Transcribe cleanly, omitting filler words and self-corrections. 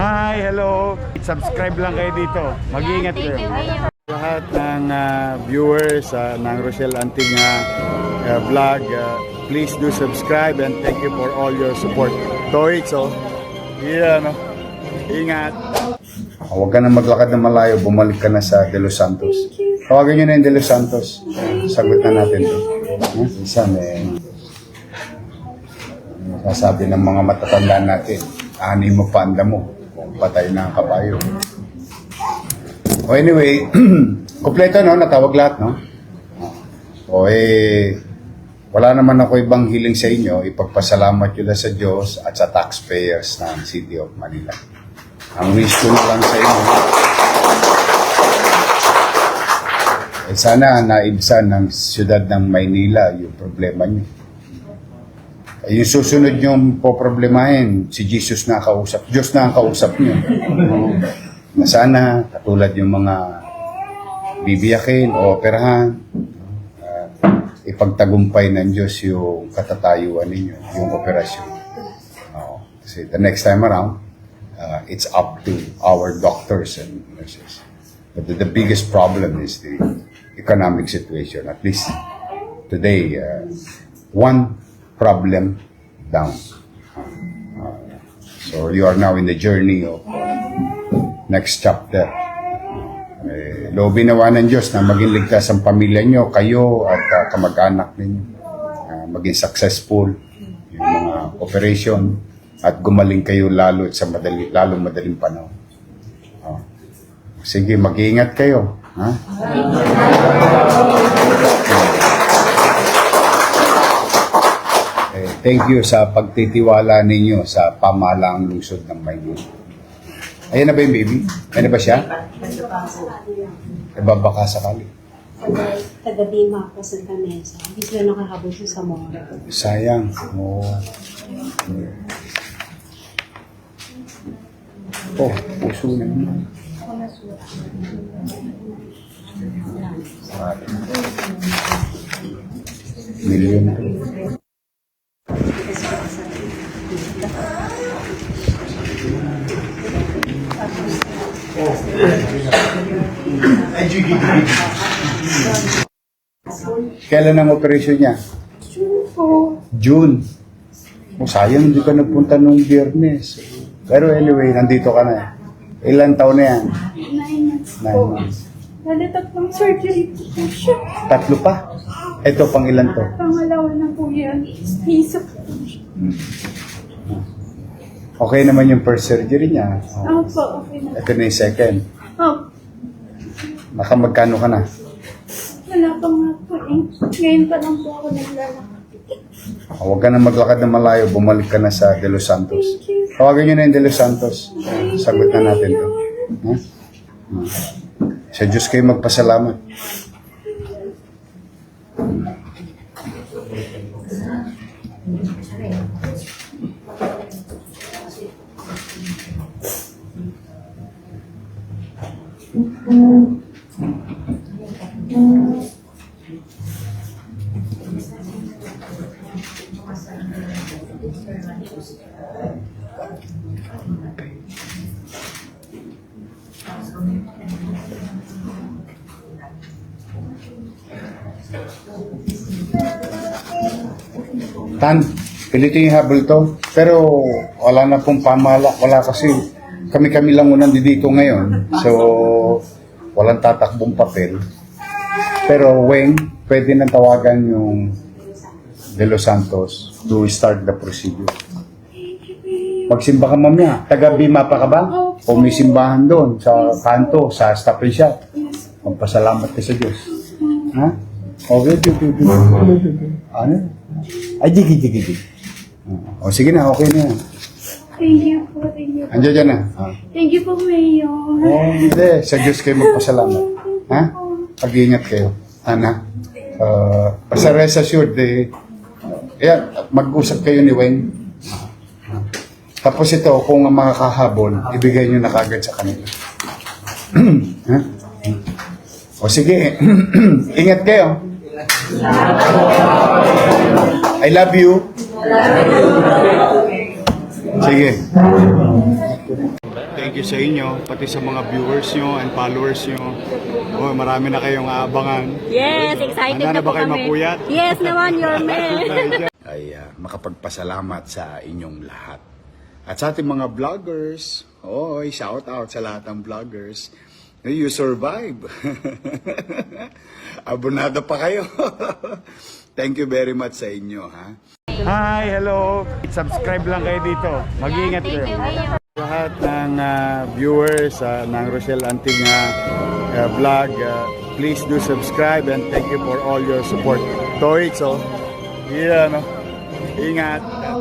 Hi, hello. Subscribe lang kayo dito. Mag-iingat kayo. Lahat ng viewers ng Rochelle Anting vlog, please do subscribe and thank you for all your support. Toits, oh. Yeah, no? Ingat. Huwag ka na maglakad na malayo, bumalik ka na sa De Los Santos. Tawagan nyo na yung De Los Santos. Sagot na natin ito. Isa sasabi ng mga matatanda natin, ani mo panda mo, kung patay na ang kabayo. O anyway, kompleto no, natawag lahat no. O wala naman ako ibang hiling sa inyo, ipagpasalamat nyo na sa Diyos at sa taxpayers ng City of Manila. Ang wish ko na lang sa inyo, sana naibsan ng siyudad ng Maynila yung problema nyo. Yung susunod nyo poproblemahin, si Jesus na kausap, Diyos na ang kausap nyo. Na sana, katulad yung mga bibiyakin o operahan, ipagtagumpay ng Diyos yung katatayuan ninyo, yung operasyon. Kasi the next time around, it's up to our doctors and nurses. But the biggest problem is the economic situation. At least today, one problem down. So you are now in the journey of next chapter. Loobin nawa ng Diyos na maging ligtas ang pamilya nyo, kayo at kamag-anak ninyo. Maging successful yung mga operation at gumaling kayo lalo sa madaling panahon. Sige, mag-iingat kayo. Ha? Thank you sa pagtitiwala ninyo sa pamahalaang lungsod ng Maynila. Ayan na ba yung baby? Ayan na ba siya? Baka sakali. Taga-Bima ako sa Mesa. Hindi sila nakahabol sa Zamora. Sayang. Puso na naman. Million. Kailan ang operasyon niya? June. Sayang hindi ka nagpunta nung Biyernes. Pero anyway, nandito ka na. Ilan taon na yan? 9 months. Dali tatlong surgery po siya. Tatlo pa? Ito pang ilan to? Pangalawa na po yan. Hisap po siya. Okay naman yung first surgery niya. Opo, okay na. Ito na yung second. Magkano ka na? Wala pa nga po eh. Ngayon pa lang po ako naglalakad. Huwag ka na maglakad na malayo, bumalik ka na sa De Los Santos. Tawagan nyo na yung De Los Santos. Sagot na natin ito. Sa Diyos kayo magpasalamat. Tan, pilitin yung habol to. Pero wala na pong pamala. Wala kasi kami-kami lang unang dito ngayon. So, walang tatakbong papel. Pero Weng, pwede nang tawagan yung De Los Santos to start the procedure. Magsimba ka mamaya. Taga-Bima pa ka ba? O may simbahan doon sa kanto, sa stop and shop. Magpasalamat ka sa Diyos. Ha? Okay. Ano? Ay, digi. O, sige na, okay na yan. Thank you po, thank you po. Andiyan dyan na. Thank you po, Mayor. Hindi, sa Diyos kayo magpasalamat. Ha? Pag-iingat kayo. Ana? Basta rest assured, mag-usap kayo ni Wayne. Tapos ito, kung makakahabol, ibigay nyo na kagad sa kanila. Ha? O sige, ingat kayo. I love you. Sige. thank you sa inyo, pati sa mga viewers nyo and followers nyo. Oh, marami na kayong aabangan. Yes, excited Handa na na ba po kayo kami. mapuyat? Yes naman, your man. Ay makapagpasalamat sa inyong lahat. At sa ating mga vloggers, shout out sa lahat ng vloggers. You survive. Abonado pa kayo. Thank you very much sa inyo, ha. Hi, hello. Subscribe lang kayo dito. Mag-iingat kayo. Lahat ng viewers ng Rochelle Anting vlog, please do subscribe and thank you for all your support. Toy, so, yeah, no. Ingat.